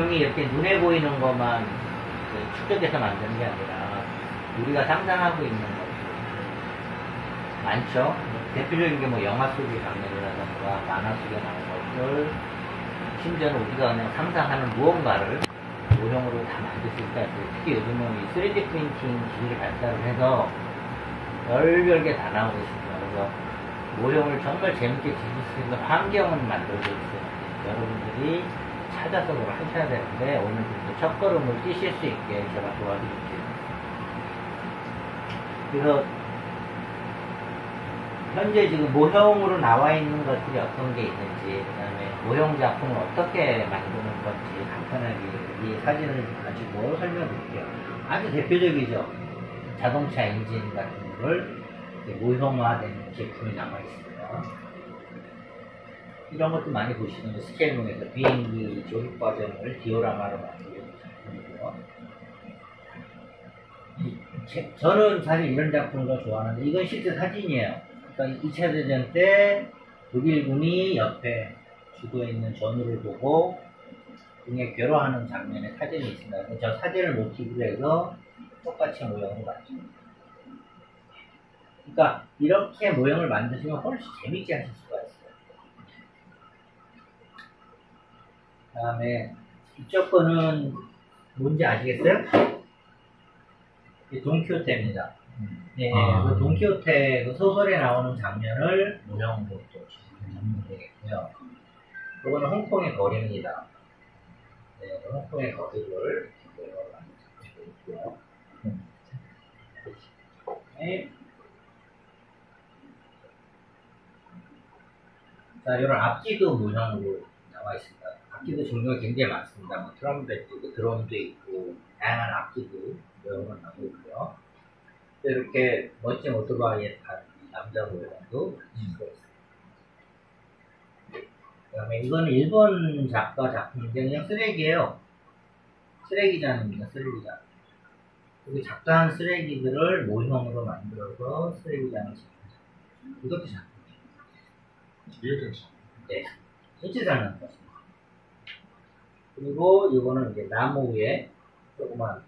모형이 이렇게 눈에 보이는 것만 추적해서 만드는 게 아니라 우리가 상상하고 있는 것들 많죠. 대표적인 게 뭐 영화 속의 장면이라던가 만화 속에 나오는 것들, 심지어는 우리가 그냥 상상하는 무언가를 모형으로 다 만들 수 있다. 특히 요즘은 이 3D 프린팅 기술이 발달을 해서 별별 게 다 나오고 있습니다. 그래서 모형을 정말 재밌게 즐길 수 있는 환경을 만들고 있어요. 여러분들이 찾아서 그걸 하셔야 되는데 오늘부터 첫걸음을 뛰실 수 있게 제가 도와드릴게요. 그래서 현재 지금 모형으로 나와 있는 것들이 어떤 게 있는지, 그 다음에 모형 작품을 어떻게 만드는 건지 간단하게 이 사진을 가지고 설명드릴게요. 아주 대표적이죠. 자동차 엔진 같은 거를 모형화된 제품이 나와 있어요. 이런 것도 많이 보시는 스케일링에서 비행기 조립 과정을 디오라마로 만드는 작품이고요. 저는 사실 이런 작품을 좋아하는데 이건 실제 사진이에요. 그러니까 2차 대전 때 독일군이 옆에 주도에 있는 전우를 보고 등에 괴로워하는 장면의 사진이 있습니다. 저 사진을 모티브로 해서 똑같이 모형을 만듭니다. 그러니까 이렇게 모형을 만드시면 훨씬 재밌게 하실 수가 있어요. 그 다음에 이쪽 거는 뭔지 아시겠어요? 돈키호테입니다. 네, 그 돈키호테 그 소설에 나오는 장면을 모형으로 또 잡으면 되겠고요. 이거는 홍콩의 거리입니다. 네, 홍콩의 거리를 만들고 있고요. 네. 자, 이런 앞뒤도 모형으로 나와 있습니다. 앞뒤도 종류가 굉장히 많습니다. 뭐 트럼펫도 있고, 드럼도 있고, 다양한 앞뒤도 모형으로 나오고 있고요. 이렇게 멋진 오토바이에 탄 남자 모형도 만들 수가 있습니다. 그 다음에 이거는 일본 작가 작품인데 그냥 쓰레기예요. 쓰레기잔입니다. 쓰레기잔. 이렇게 작다한 쓰레기들을 모형으로 만들어서 쓰레기잔을 짓는 이것도 작품이에요. 네, 진짜 잘 만들었습니다. 그리고 이거는 이제 나무 위에 조그만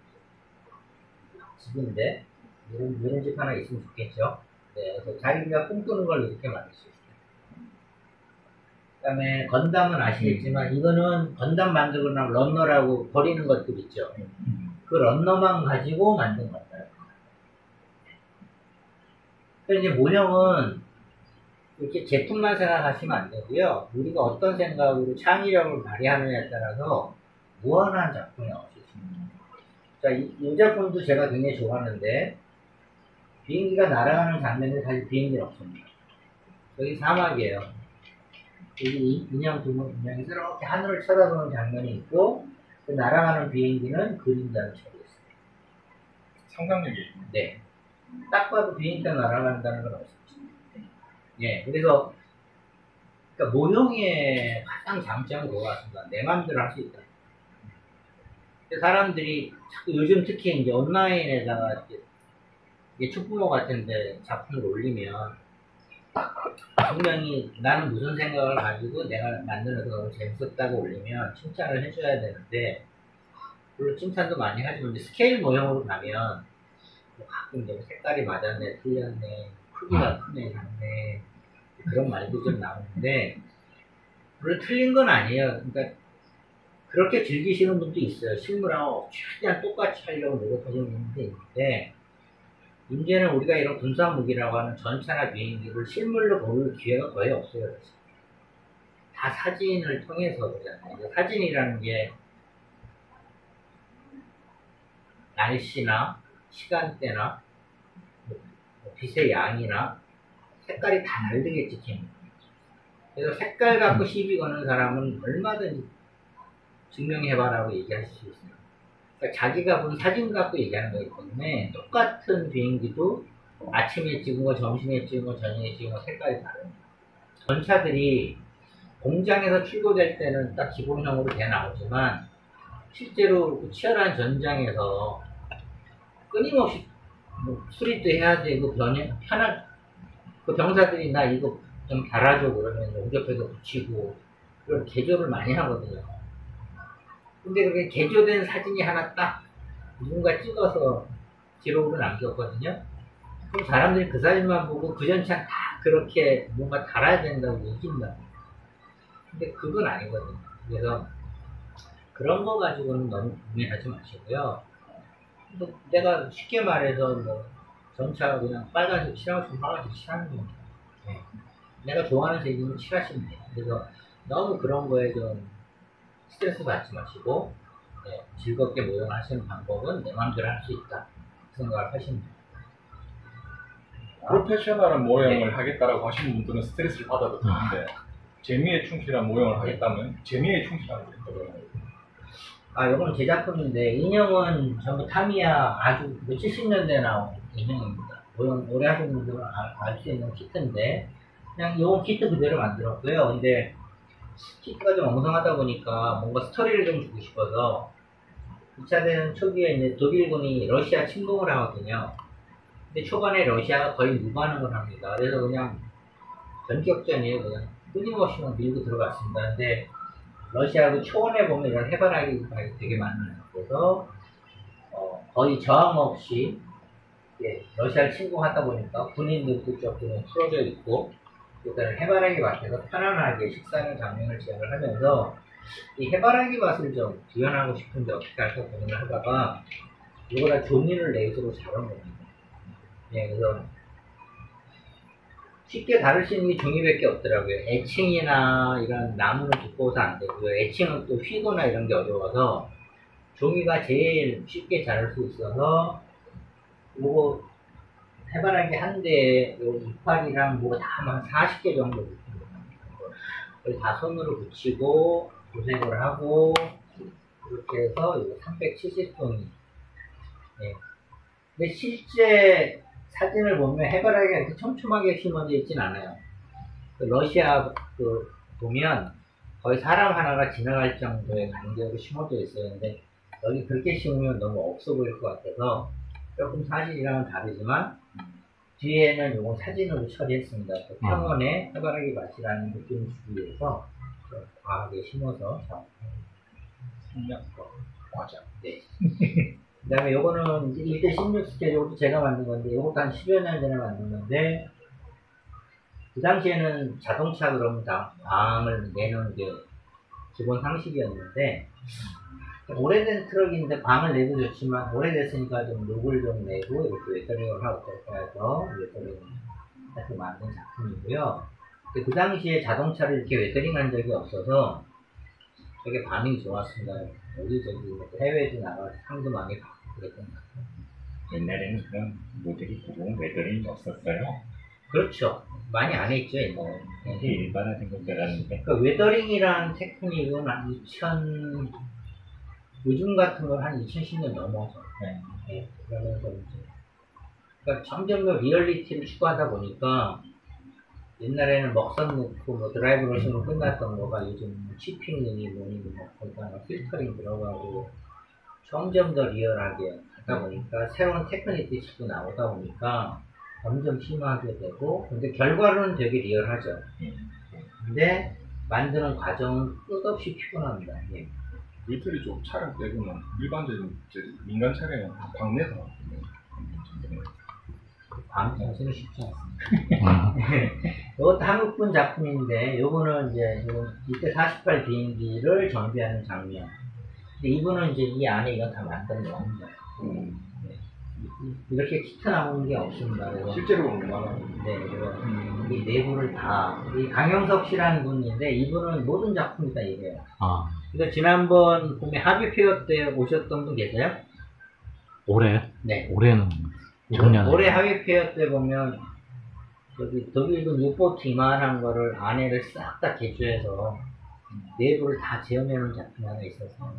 집인데 이런 집 하나 있으면 좋겠죠. 네, 그래서 자기가 꿈꾸는 걸 이렇게 만들 수 있어요. 그 다음에 건담은 아시겠지만 이거는 건담 만들고 나면 런너라고 버리는 것들 있죠. 그 런너만 가지고 만든 건가요. 그래서 이제 모형은 이렇게 제품만 생각하시면 안 되고요. 우리가 어떤 생각으로 창의력을 발휘하느냐에 따라서 무한한 작품이 나올 수 있습니다. 자, 이 작품도 제가 굉장히 좋아하는데 비행기가 날아가는 장면에 사실 비행기는 없습니다. 여기 사막이에요. 여기 인형 두 인형이 이렇게 하늘을 쳐다보는 장면이 있고 그 날아가는 비행기는 그림자를 쳐고 있습니다. 상상력이. 네. 딱 봐도 비행기가 날아간다는 건 없습니다. 예, 그래서 그러니까 모형의 가장 장점은 그거 같습니다. 내 맘대로 할 수 있다. 사람들이 자꾸 요즘 특히 이제 온라인에다가 이게 축구모 같은데 작품을 올리면 분명히 나는 무슨 생각을 가지고 내가 만드는 거 재밌었다고 올리면 칭찬을 해줘야 되는데 물론 칭찬도 많이 하지만 스케일 모형으로 가면 뭐 가끔 이제 색깔이 맞았네, 틀렸네, 크기가 크네, 작네 그런 말도 좀 나오는데 물론 틀린 건 아니에요. 그러니까 그렇게 즐기시는 분도 있어요. 실물하고 최대한 똑같이 하려고 노력하시는 분도 있는데 문제는 우리가 이런 군사무기라고 하는 전차나 비행기를 실물로 볼 기회가 거의 없어요. 다 사진을 통해서 그러잖아요. 사진이라는 게 날씨나 시간대나 빛의 양이나 색깔이 다 다르게 찍힙니다. 그래서 색깔 갖고 시비 거는 사람은 얼마든지 증명해봐라고 얘기할 수 있습니다. 그러니까 자기가 본 사진 갖고 얘기하는 거기 때문에 똑같은 비행기도 아침에 찍은 거, 점심에 찍은 거, 저녁에 찍은 거 색깔이 다릅니다. 전차들이 공장에서 출고될 때는 딱 기본형으로 돼 나오지만 실제로 치열한 전장에서 끊임없이 뭐 수리도 해야 되고 그 병사들이 나 이거 좀 달아줘 그러면 용접해서 붙이고 그런 개조를 많이 하거든요. 근데 그게 개조된 사진이 하나 딱 누군가 찍어서 기록을 남겼거든요. 그럼 사람들이 그 사진만 보고 그 전체는 다 그렇게 뭔가 달아야 된다고 얘기한다. 근데 그건 아니거든요. 그래서 그런 거 가지고는 너무 고민하지 마시고요. 또 내가 쉽게 말해서 뭐 전차 그냥 빨간색 칠하고 싶으면 빨간색 칠하는 겁니다. 네. 내가 좋아하는 색이면 칠하시면 돼요. 그래서 너무 그런 거에 좀 스트레스 받지 마시고 네, 즐겁게 모형하시는 방법은 내 마음대로 할 수 있다 생각을 하시면 돼요. 프로페셔널한 모형을 네. 하겠다라고 하시는 분들은 스트레스를 받아도 되는데 재미에 충실한 모형을 하겠다면 재미에 충실하는 게 있다고요. 요건 제 작품인데 인형은 전부 타미야 아주 70년대에 나온 인형입니다. 모형 오래 하신 분들은 알 수 있는 키트인데 그냥 요건 키트 그대로 만들었고요. 근데 키트가 좀 엉성하다 보니까 뭔가 스토리를 좀 주고 싶어서 2차 대전 초기에 이제 독일군이 러시아 침공을 하거든요. 근데 초반에 러시아가 거의 무반응을 합니다. 그래서 그냥 전격전이에요. 그냥 끊임없이만 밀고 들어갔습니다. 근데 러시아 그 초원에 보면 이런 해바라기가 되게 많아요. 그래서 거의 저항 없이 러시아를 침공하다 보니까 군인들도 조금 풀어져 있고 일단 해바라기 밭에서 편안하게 식사하는 장면을 제작을 하면서 이 해바라기 밭을 좀 구현하고 싶은데 어떻게 할까 고민을 하다가 이거다 종이를 레이저로 잡은 겁니다. 네, 그래서 쉽게 다룰 수 있는 게 종이밖에 없더라고요. 애칭이나 이런 나무는 두꺼워서 안 되고요. 애칭은 또 휘거나 이런 게 어려워서 종이가 제일 쉽게 자를 수 있어서 요거 해바라기 한 대에 요 이파리랑 뭐가 다 한 40개 정도 붙습니다. 그걸 다 손으로 붙이고 도색을 하고 이렇게 해서 이거 370종이. 네. 근데 실제 사진을 보면 해바라기가 이렇게 촘촘하게 심어져 있진 않아요. 러시아 보면 거의 사람 하나가 지나갈 정도의 간격으로 심어져 있어요. 근데 여기 그렇게 심으면 너무 없어 보일 것 같아서 조금 사진이랑은 다르지만 뒤에는 요거 사진으로 처리했습니다. 그 평원에 해바라기 밭이라는 느낌을 주기 위해서 과하게 심어서 맞아. 네. 그 다음에 요거는 1대16 스케일, 요것도 제가 만든 건데, 요것도 한 10여 년 전에 만든 건데, 그 당시에는 자동차 그러면 방을 내는 게 기본 상식이었는데, 오래된 트럭인데 방을 내도 좋지만, 오래됐으니까 좀 룩을 좀 내고, 이렇게 웨터링을 하고 해서, 웨터링을 해서 만든 작품이고요. 그 당시에 자동차를 이렇게 웨터링 한 적이 없어서, 되게 반응이 좋았습니다. 여기저기 해외도 나가서 상도 많이 받고 그랬던 것 같아요. 옛날에는 그런 모델이 보고 웨더링이 없었어요. 그렇죠. 많이 안 했죠, 옛날에. 이게 일반화된 건 줄 알았는데. 그러니까 웨더링이란 테크닉은 한 요즘 같은 건 한 2010년 넘어서. 네. 그러면서 이제. 그러니까 점점 더 리얼리티를 추구하다 보니까 옛날에는 먹선 넣고 뭐 드라이브 러싱으로 끝났던 거가 요즘 치핑이니 뭐니 뭐 거기다가 필터링 들어가고 점점 더 리얼하게 하다 보니까 새로운 테크닉들이 자꾸 나오다 보니까 점점 심하게 되고 근데 결과로는 되게 리얼하죠. 근데 만드는 과정은 끝없이 피곤합니다. 예. 밀트리 쪽 차량 빼고는 일반적인 민간 차량은 방내서 나왔거든요. 방 자체는 쉽지 않습니다. 이것도 한국분 작품인데, 요거는 이제, 이때 48 비행기를 정비하는 장면. 근데 이분은 이제 이 안에 이건 다 만든 겁니다. 네. 이렇게 키트 나오는 게 없습니다. 그래서 실제로 얼마나? 네, 그래서 이 내부를 다, 이 강영석 씨라는 분인데, 이분은 모든 작품이 다 이래요. 그래서 지난번 봄에 하비페어 때 오셨던 분 계세요? 올해? 네. 올해는 작년. 올해 하위페어 때 보면 저기 독일군 유보트 이만한 거를 안에를 싹 다 개조해서 내부를 다 재현해놓은 작품이 하나 있어서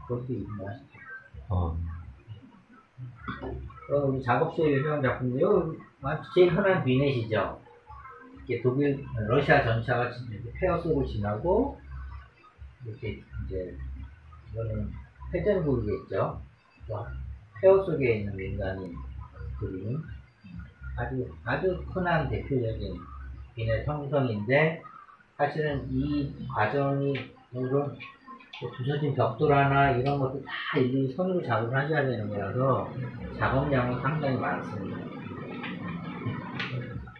그것도 유명하시죠. 그럼 우리 작업실에 유명한 작품인데요. 제일 흔한 비넷이죠. 이렇게 러시아 전차가 폐허 속을 지나고 이렇게 이제 이거는 회전국이겠죠. 폐허 속에 있는 민간인 그림 아주 흔한 대표적인 비넷 형성인데 사실은 이 과정이 물론 부서진 벽돌하나 이런 것도 다 일일이 손으로 작업을 하셔야 되는 거라서 작업량은 상당히 많습니다.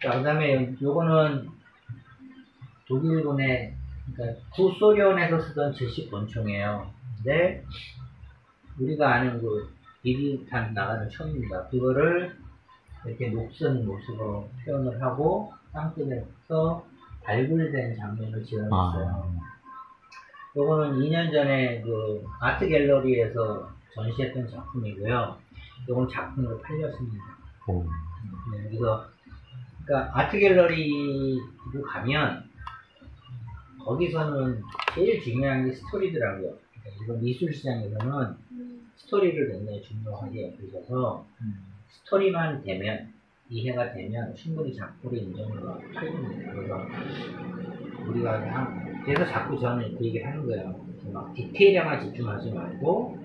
자, 그 다음에 요거는 독일군의, 그러니까 구소련에서 쓰던 제식 권총이에요. 근데 우리가 아는 그 비비탄 나가는 총입니다. 그거를 이렇게 녹슨 모습으로 표현을 하고 땅끝에서 발굴된 장면을 지어냈어요. 요거는 2년 전에 그 아트 갤러리에서 전시했던 작품이고요. 요건 작품으로 팔렸습니다. 네, 그래서 그러니까 아트 갤러리로 가면 거기서는 제일 중요한 게 스토리더라고요. 그러니까 이런 미술 시장에서는 스토리를 굉장히 중요하게 여기셔서 스토리만 되면, 이해가 되면 충분히 작품의 인정으로 팔립니다. 그래서 우리가 그래서 자꾸 저는 그 얘기를 하는 거예요. 막 디테일에만 집중하지 말고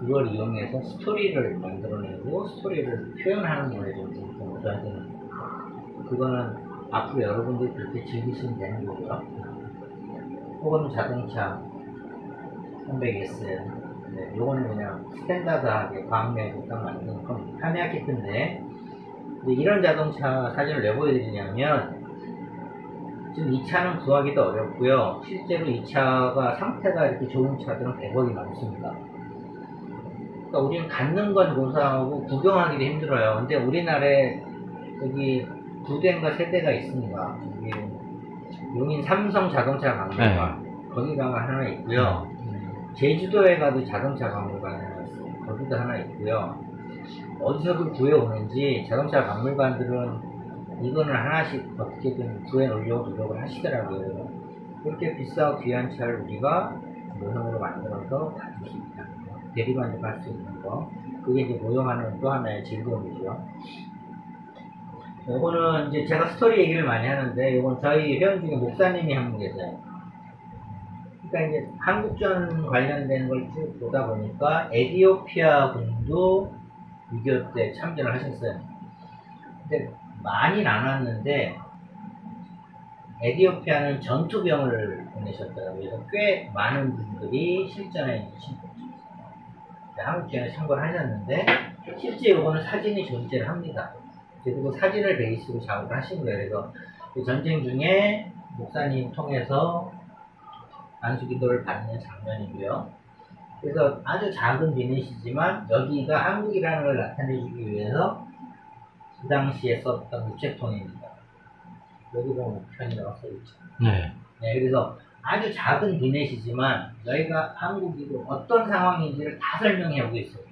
그걸 이용해서 스토리를 만들어내고 스토리를 표현하는 거에 좀 저한테는 그거는 앞으로 여러분들이 그렇게 즐기시면 되는 거고요. 혹은 자동차 300S, 네, 요거는 그냥 스탠다드하게 광명에서 딱 만든 건 카미야 키트인데, 이런 자동차 사진을 왜 보여드리냐면 지금 이 차는 구하기도 어렵고요. 실제로 이 차가 상태가 이렇게 좋은 차들은 100억이 넘습니다. 그러니까 우리는 갖는 건 고사하고 구경하기도 힘들어요. 근데 우리나라에 여기 2대인가 3대가 있습니다. 여기 용인 삼성 자동차 박물관, 거기가 하나 있고요. 제주도에 가도 자동차 박물관이 하나 있어요. 거기도 하나 있고요. 어디서도 구해오는지 자동차 박물관들은 이거는 하나씩 어떻게든 구해놓으려고 노력을 하시더라고요. 그렇게 비싸고 귀한 차를 우리가 모형으로 만들어서 가질 수 있다는 거, 대리만족할 수 있는 거, 그게 이제 모형하는 또 하나의 즐거움이죠. 요거는 이제 제가 스토리 얘기를 많이 하는데, 요건 저희 회원 중에 목사님이 한 분 계세요. 그러니까 이제 한국전 관련된 걸 쭉 보다 보니까 에티오피아 군도 6.25 때 참전을 하셨어요. 근데 많이는 안 왔는데 에티오피아는 전투병을 보내셨더라고요. 그래서 꽤 많은 분들이 실전에 한국전에 참고를 하셨는데, 실제 요거는 사진이 존재를 합니다. 그리고 사진을 베이스로 작업을 하신 거예요. 그래서 그 전쟁 중에 목사님 통해서 안수기도를 받는 장면이고요. 그래서 아주 작은 비닛이지만 여기가 한국이라는 걸 나타내주기 위해서 그 당시에 썼던 우체통입니다. 여기 보면 우편이라고 써있죠. 네. 네, 그래서 아주 작은 비닛이지만 여기가 한국이고 어떤 상황인지를 다 설명해오고 있어요.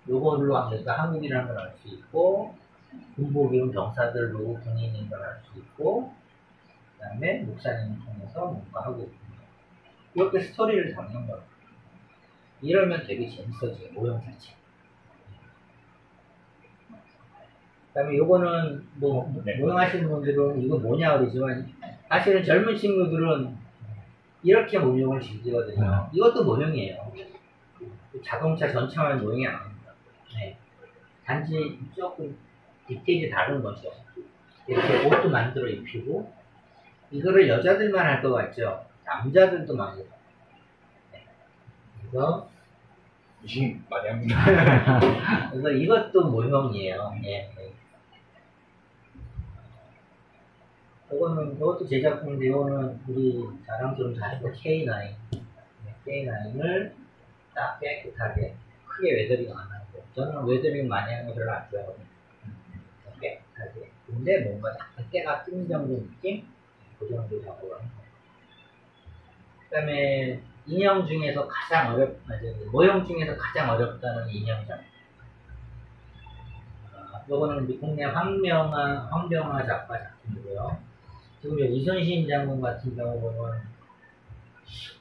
요거로 하면 한국이라는 걸 알 수 있고, 군복 입은 병사들 로고 군인인 걸 알 수 있고, 그 다음에 목사님을 통해서 뭔가 하고 있습니다. 이렇게 스토리를 담는 거예요. 이러면 되게 재밌어져요, 모형 자체. 그 다음에 요거는 뭐 모형 하시는 분들은 이거 뭐냐 그러지만 사실은 젊은 친구들은 이렇게 모형을 즐기거든요. 이것도 모형이에요. 자동차 전차만 모형이 아닙니다. 네. 단지 조금 디테일이 다른 거죠. 이렇게 옷도 만들어 입히고, 이거를 여자들만 할 것 같죠? 남자들도 많이 해요. 네. 그래서 의심 많이 합니다. 그래서 이것도 모형이에요. 네. 이것도 제 작품인데, 이거는 우리 자랑스러운 자식과 K9. K9을 딱 깨끗하게, 크게 웨더링 안 하고, 저는 웨더링 많이 하는 거 별로 안 좋아하거든요. 깨끗하게. 근데 뭔가 약간 때가 뜬 정도 느낌? 그 정도 작업을 하는 거예요. 그 다음에 인형 중에서 가장 모형 중에서 가장 어렵다는 인형장. 요거는 국내 황병화 작가 작품이고요. 지금 이순신 장군 같은 경우 보면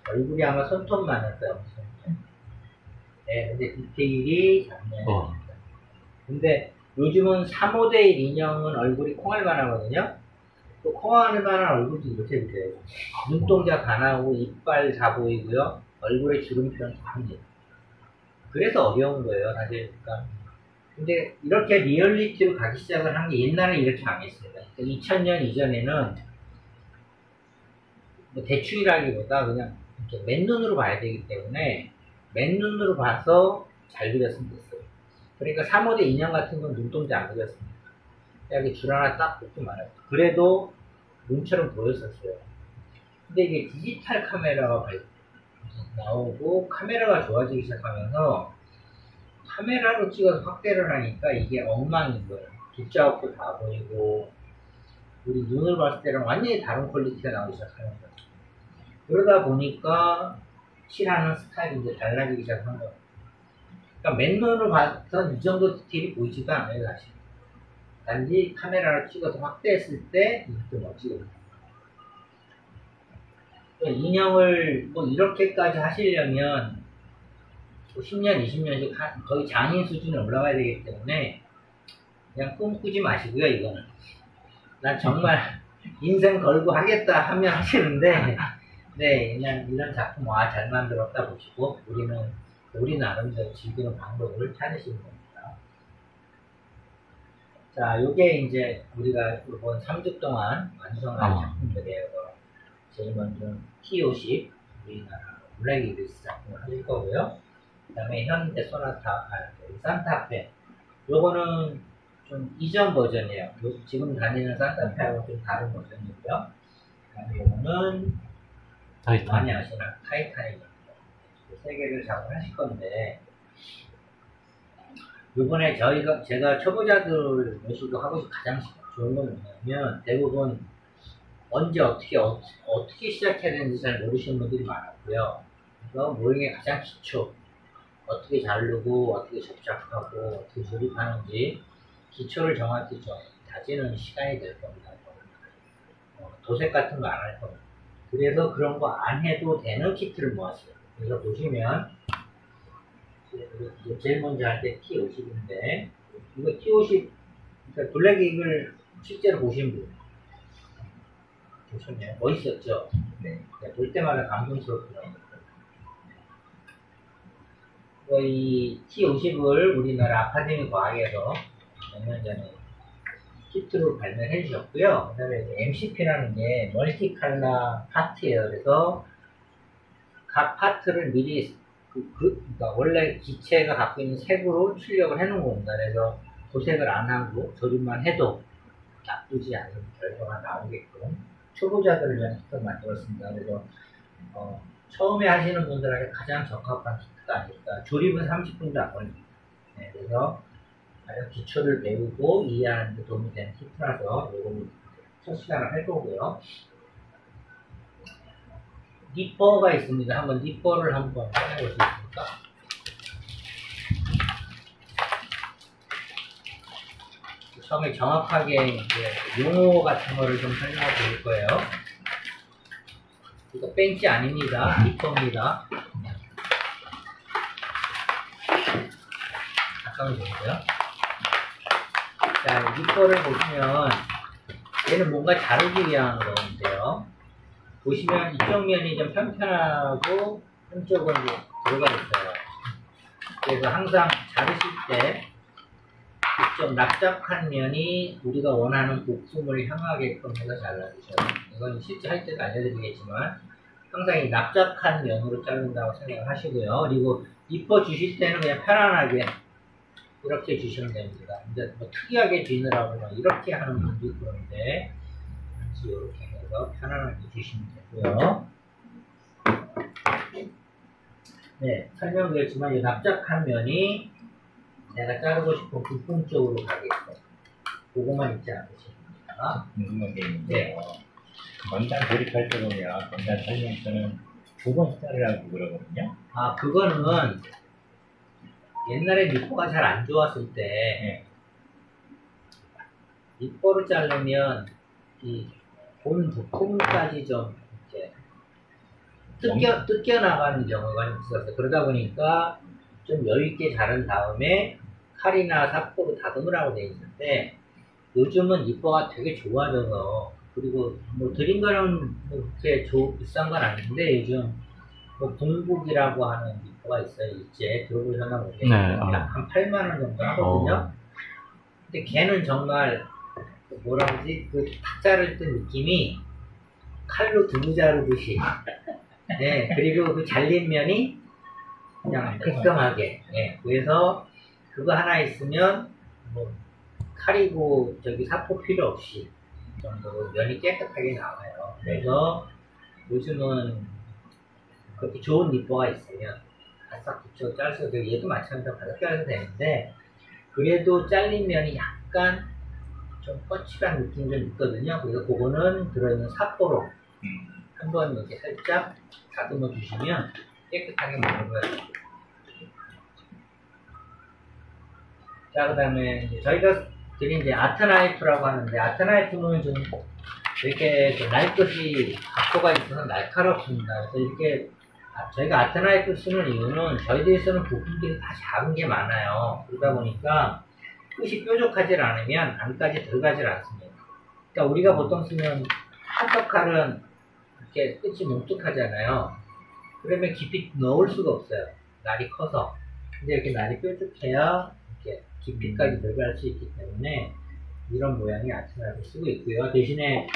얼굴이 아마 손톱만 했어요. 네, 근데 디테일이 장면이 있습니다. 근데 요즘은 3~5대1 인형은 얼굴이 콩알만 하거든요. 또 콩알만한 얼굴도 이렇게 돼요. 눈동자 가나고 이빨 다 보이고요. 얼굴에 주름표는 다 합니다. 그래서 어려운 거예요, 사실. 그러니까. 근데 이렇게 리얼리티로 가기 시작을 한 게 옛날에 이렇게 안 했습니다. 2000년 이전에는 뭐 대충이라기보다 그냥 이렇게 맨눈으로 봐야 되기 때문에 맨눈으로 봐서 잘 그렸으면 됐어요. 그러니까 3호대 인형 같은 건 눈동자 안 그렸습니다. 여기 줄 하나 딱 꽂고 말아요. 그래도 눈처럼 보였었어요. 근데 이게 디지털 카메라가 나오고 카메라가 좋아지기 시작하면서 카메라로 찍어서 확대를 하니까 이게 엉망인 거예요. 뒷좌우도 다 보이고 우리 눈을 봤을 때랑 완전히 다른 퀄리티가 나오기 시작하는 거예요. 그러다 보니까 칠하는 스타일이 이제 달라지기 시작한 거예요. 그러니까 맨눈으로 봐선 이 정도 디테일이 보이지도 않아요, 사실. 단지 카메라를 찍어서 확대했을 때 이렇게 멋지거든요. 인형을 뭐 이렇게까지 하시려면 10년, 20년씩 거의 장인 수준에 올라가야 되기 때문에 그냥 꿈꾸지 마시고요, 이거는. 난 정말 인생 걸고 하겠다 하면 하시는데, 네, 그냥 이런 작품, 잘 만들었다 보시고, 우리 나름대로 즐기는 방법을 찾으시는 겁니다. 자, 요게 이제 우리가 이번 3주 동안 완성한 작품들이에요. 제일 먼저 T50, 우리나라 블랙 이글스 작품을 하실 거고요. 그 다음에 현대 소나타, 산타페. 요거는 좀 이전 버전이에요. 지금 다니는 산타페하고 좀 다른 버전이고요. 그 다음에 요거는 많이 아시나 타이타닉입니다. 세 개를 작업을 하실 건데, 요번에 제가 초보자들 모시고 하고 가장 좋은 건 뭐냐면, 대부분 언제 어떻게 시작해야 되는지 잘 모르시는 분들이 많았고요. 그래서 모형의 가장 기초, 어떻게 자르고, 어떻게 접착하고, 어떻게 조립하는지, 기초를 정확히 다지는 시간이 될 겁니다. 도색 같은 거 안 할 겁니다. 그래서 그런 거 안 해도 되는 키트를 모았어요. 그래서 보시면, 제일 먼저 할 때 T50인데, 이거 T50, 그러니까 블랙 이글 실제로 보신 분, 보셨네요. 멋있었죠? 네. 볼 때마다 감동스럽더라고요. 이 T50을 우리나라 아카데미 과학에서 몇 년 전에 키트로 발매해 주셨고요. 그 다음에 MCP라는 게 멀티 컬러 파트예요. 그래서 각 파트를 미리 그러니까 원래 기체가 갖고 있는 색으로 출력을 해 놓은 겁니다. 그래서 도색을 안 하고 조립만 해도 나쁘지 않은 결과가 나오게끔 초보자들을 위한 키트를 만들었습니다. 그래서 처음에 하시는 분들에게 가장 적합한 키트가 아닐까. 조립은 30분도 안 걸립니다. 네, 그래서 가장 기초를 배우고 이해하는 데 도움이 되는 키트라서 이거는 첫 시간을 할 거고요. 니퍼가 있습니다. 한번 니퍼를 한번 해보시겠습니까? 처음에 정확하게 이제 용어 같은 거를 좀 설명해 드릴 거예요. 이거 벤치 아닙니다. 니퍼입니다. 잠깐만 보세요. 자, 니퍼를 보시면 얘는 뭔가 자르기 위한 건데요. 보시면 이쪽 면이 좀 편편하고 한쪽은 이제 들어가 있어요. 그래서 항상 자르실 때 이쪽 납작한 면이 우리가 원하는 부품을 향하게끔 해서 잘라주셔요. 이건 실제 할 때도 알려드리겠지만 항상 이 납작한 면으로 자른다고 생각을 하시고요. 그리고 입어 주실 때는 그냥 편안하게 이렇게 주시면 됩니다. 근데 뭐 특이하게 주느라고 이렇게 하는 분도 있고 그런데 이렇게 해서 편안하게 주시면 되고요. 네, 설명드렸지만 이 납작한 면이 내가 자르고 싶은 부품 쪽으로 가게끔 그거만 잊지 않으십니다. 궁금한 게 있는데, 원단 조립할 때 보면 원단 설명서는 2번 자르라고 그러거든요. 아, 그거는 옛날에 니퍼가 잘 안 좋았을 때 니퍼를 자르면 이 본 부품까지 좀 이제 뜯겨 나가는 경우가 있었어요. 그러다 보니까 좀 여유있게 자른 다음에 칼이나 사포로 다듬으라고 되어 있는데 요즘은 니퍼가 되게 좋아져서 그리고 뭐 드린 거는 뭐 그렇게 비싼 건 아닌데 요즘 뭐 동국이라고 하는 니퍼가 있어요. 일제 들어보셨나 모르겠는데 네, 한 8만원 정도 하거든요. 근데 걔는 정말 뭐라 그러지? 그 탁 자를 때 느낌이 칼로 두부 자르듯이 네, 그리고 그 잘린 면이 그냥 깔끔하게. 예, 그래서 그거 하나 있으면 뭐 칼이고 저기 사포 필요 없이 이 정도로 면이 깨끗하게 나와요. 그래서 요즘은 그렇게 좋은 니퍼가 있으면 바싹 붙여 짜서 얘도 마찬가지로 바싹 짜서 되는데 그래도 잘린 면이 약간 좀 뻗치한 느낌이 좀 있거든요. 그래서 그거는 들어있는 사포로 한번 이렇게 살짝 다듬어 주시면 깨끗하게 먹는 거예요. 자, 그 다음에 저희가 드린 이제 아트나이프라고 하는데, 아트나이프는 좀 이렇게 좀 날것이 각도가 있어서 날카롭습니다. 그래서 이렇게 저희가 아트나이프 쓰는 이유는 저희들이 쓰는 부품들이 다 작은 게 많아요. 그러다 보니까 끝이 뾰족하지 않으면 안까지 들어가질 않습니다. 그러니까 우리가 보통 쓰는 한떡칼은 이렇게 끝이 뭉툭하잖아요. 그러면 깊이 넣을 수가 없어요. 날이 커서. 근데 이렇게 날이 뾰족해야 이렇게 깊이까지 들어갈 수 있기 때문에 이런 모양의 아트나이프를 쓰고 있고요. 대신에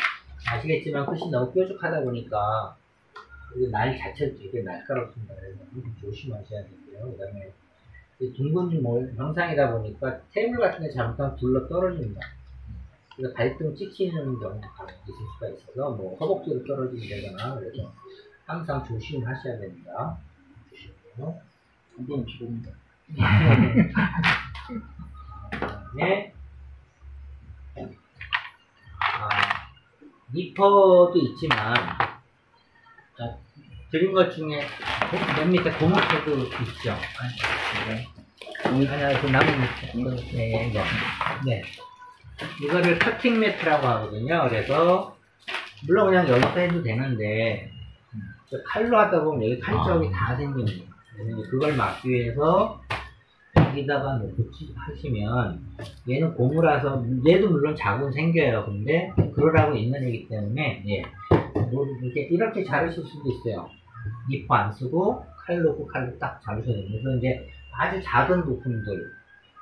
아시겠지만 끝이 너무 뾰족하다 보니까 날 자체도 되게 날카롭습니다. 그래서 조심하셔야 되고요. 그 다음에 둥근 형상이다 보니까 테이블 같은 데 잘못하면 둘러 떨어집니다. 그래서 발등 찍히는 경우가 있을 수가 있어서 뭐 허벅지로 떨어지게 되거나 그래서 항상 조심하셔야 됩니다. 이건 기본입니다. 네. 니퍼도 있지만 드린 것 중에 맨 밑에 고무패도 있죠. 네. 아니야, 그 나무 밑에. 네, 네. 네. 이거를 커팅 매트라고 하거든요. 그래서 물론 그냥 여기서 해도 되는데 칼로 하다 보면 여기 칼 쪽이 다 생깁니다. 그래서 그걸 막기 위해서 여기다가 놓고 하시면 얘는 고무라서 얘도 물론 자국은 생겨요. 근데 그러라고 있는 애기 때문에 예. 뭐 이렇게 자르실 수도 있어요. 니퍼 안 쓰고 칼 놓고 칼로 딱 자르셔야 됩니다. 그래서 이제 아주 작은 부품들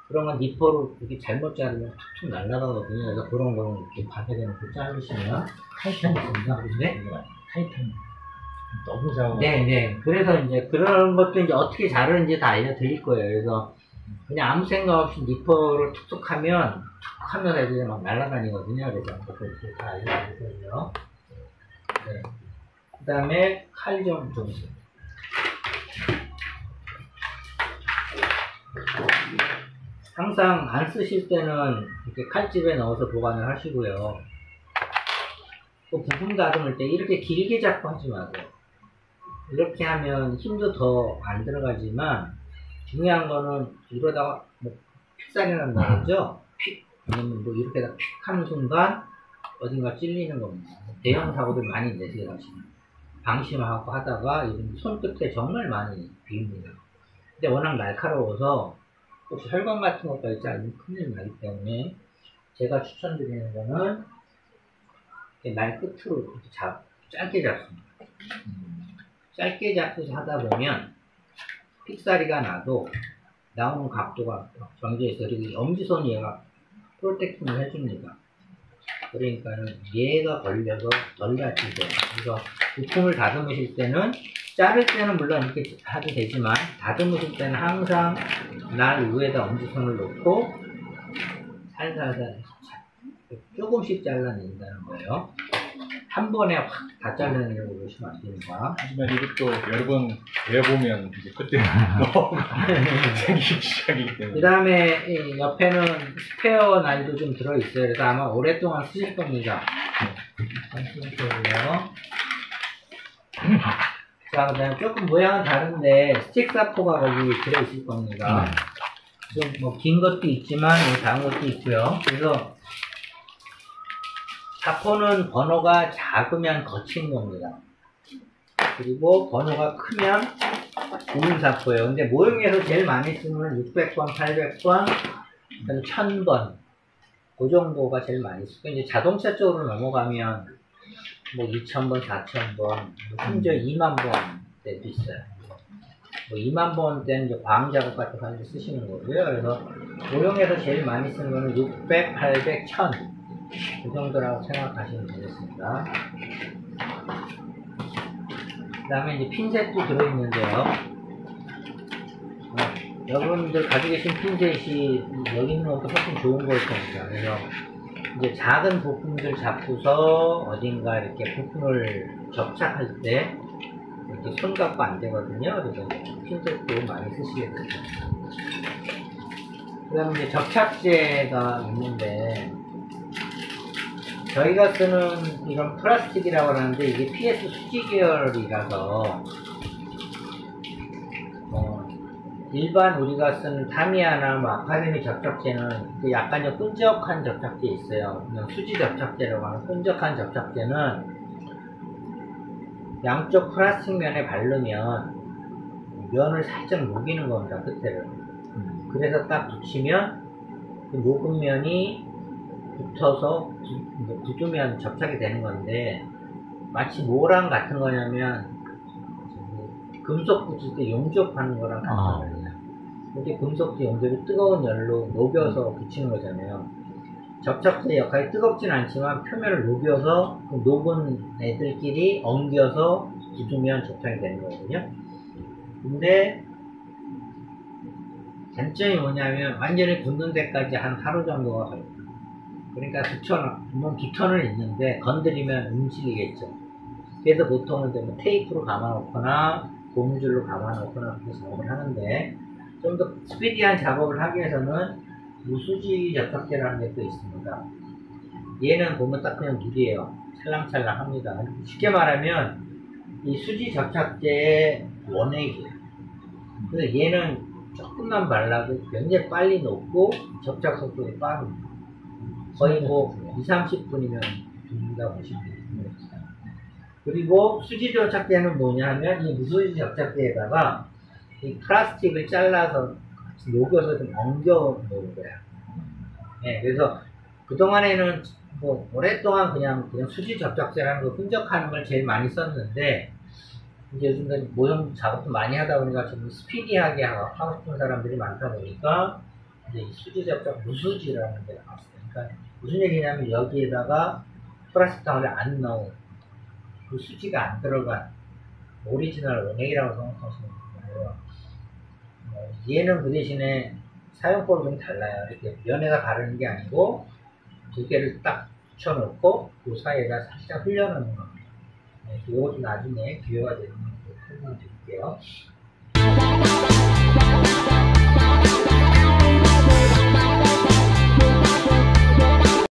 그런 건 니퍼로 이렇게 잘못 자르면 툭툭 날아가거든요. 그래서 그런 거는 이렇게 바닥에 놓고 자르시면 타이탄 있습니다. 근데 타이탄 너무 작아. 네네. 그래서 이제 그런 것도 이제 어떻게 자르는지 다 알려드릴 거예요. 그래서 그냥 아무 생각 없이 니퍼를 툭툭 하면 툭 하면 애들이 막 날아다니거든요. 그래서 그렇게 다 알려드리거든요. 네. 그 다음에 칼 좀 보세요. 항상 안 쓰실 때는 이렇게 칼집에 넣어서 보관을 하시고요. 또 부품 다듬을 때 이렇게 길게 잡고 하지 마세요. 이렇게 하면 힘도 더 안 들어가지만 중요한 거는 이러다가 뭐 픽살이 난다 그러죠? 픽! 아니면 뭐 이렇게 픽 하는 순간 어딘가 찔리는 겁니다. 대형 사고들 많이 내세요, 사실. 방심하고 하다가 이런 손끝에 정말 많이 비웁니다. 근데 워낙 날카로워서 혹시 혈관 같은 것까지 잘리면 큰일 나기 때문에 제가 추천드리는 거는 날 끝으로 이렇게 짧게 잡습니다. 짧게 잡고서 하다 보면 픽사리가 나도 나오는 각도가 정지해서 그리고 엄지손이 얘가 프로텍팅을 해줍니다. 그러니까 얘가 걸려서 덜 다치죠. 그래서 부품을 다듬으실 때는 자를 때는 물론 이렇게 해도 되지만 다듬으실 때는 항상 날 위에다 엄지손을 놓고 살살살 조금씩 잘라낸다는 거예요. 한 번에 확 다 잘라내려고 그러시면 안 됩니다. 하지만 이것도 여러 번 해보면 이제 그때 너무 생기기 시작이기 때문에. 그 다음에 옆에는 스페어 날도 좀 들어있어요. 그래서 아마 오랫동안 쓰실 겁니다. 잠시만요. 자, 그 다음에 조금 모양은 다른데 스틱 사포가 거기 들어있을 겁니다. 좀 뭐 긴 것도 있지만 작은 것도 있고요. 그래서 사포는 번호가 작으면 거친 겁니다. 그리고 번호가 크면 고민 사포예요. 근데 모형에서 제일 많이 쓰는 600번, 800번, 1000번 그 정도가 제일 많이 쓰고 이제 자동차 쪽으로 넘어가면 뭐 2000번, 4000번, 심지어 2만 번 때도 있어요. 뭐 2만 번 때는 이제 광 작업 같은 거 하는데 쓰시는 거고요. 그래서 모형에서 제일 많이 쓰는 거는 600, 800, 1000 그 정도라고 생각하시면 되겠습니다. 그 다음에 이제 핀셋도 들어있는데요. 여러분들 가지고 계신 핀셋이 여기 있는 것도 훨씬 좋은 거일 겁니다. 그래서 이제 작은 부품들 잡고서 어딘가 이렇게 부품을 접착할 때 이렇게 손 갖고 안 되거든요. 그래서 핀셋도 많이 쓰시게 됩니다. 그 다음에 이제 접착제가 있는데, 저희가 쓰는 이런 플라스틱이라고 하는데 이게 PS 수지 계열이라서 일반 우리가 쓰는 타미야나 뭐 아카데미 접착제는 약간 좀 끈적한 접착제 있어요. 그냥 수지 접착제라고 하는 끈적한 접착제는 양쪽 플라스틱 면에 바르면 면을 살짝 녹이는 겁니다. 끝에를. 그래서 딱 붙이면 그 녹은 면이 붙어서 굳으면 접착이 되는 건데, 마치 뭐랑 같은 거냐면 금속 붙일 때 용접하는 거랑 같은 거예요. 이렇게 금속도 용접이 뜨거운 열로 녹여서 붙이는 거잖아요. 접착제 역할이 뜨겁진 않지만 표면을 녹여서 그 녹은 애들끼리 엉겨서 굳으면 접착이 되는 거거든요. 근데 단점이 뭐냐면 완전히 굳는 데까지 한 하루 정도가 걸립니다. 그러니까 분명 깃터는 있는데 건드리면 움직이겠죠. 그래서 보통은 뭐 테이프로 감아놓거나 고무줄로 감아놓거나 그렇게 작업을 하는데, 좀 더 스피디한 작업을 하기 위해서는 무수지 접착제라는 게 또 있습니다. 얘는 보면 딱 그냥 물이에요. 찰랑찰랑 합니다. 쉽게 말하면 이 수지 접착제의 원액이에요. 그래서 얘는 조금만 발라도 굉장히 빨리 녹고 접착 속도가 빠릅니다. 거의 뭐 2-30분이면 됩니다 보시면 됩니다. 그리고 수지 접착제는 뭐냐 하면 이 무수지 접착제에다가 이 플라스틱을 잘라서 녹여서 좀 엉겨 놓은 거야. 네, 그래서 그동안에는 뭐 오랫동안 그냥 수지 접착제라는 거 끈적하는 걸 제일 많이 썼는데, 이제 요즘 모형 작업도 많이 하다 보니까 좀 스피디하게 하고 싶은 사람들이 많다 보니까 이제 이 수지 접착 무수지라는 게 나왔어요. 그러니까 무슨 얘기냐면 여기에다가 플라스틱 덩어리 안 넣은 그 수지가 안 들어간 오리지널 원액이라고 생각하시면 돼요. 얘는 그 대신에 사용법이 좀 달라요. 이렇게 면에다 바르는 게 아니고 두 개를 딱 붙여놓고 그 사이에다 살짝 흘려놓는 겁니다. 네, 이것도 나중에 기회가 되면 설명드릴게요.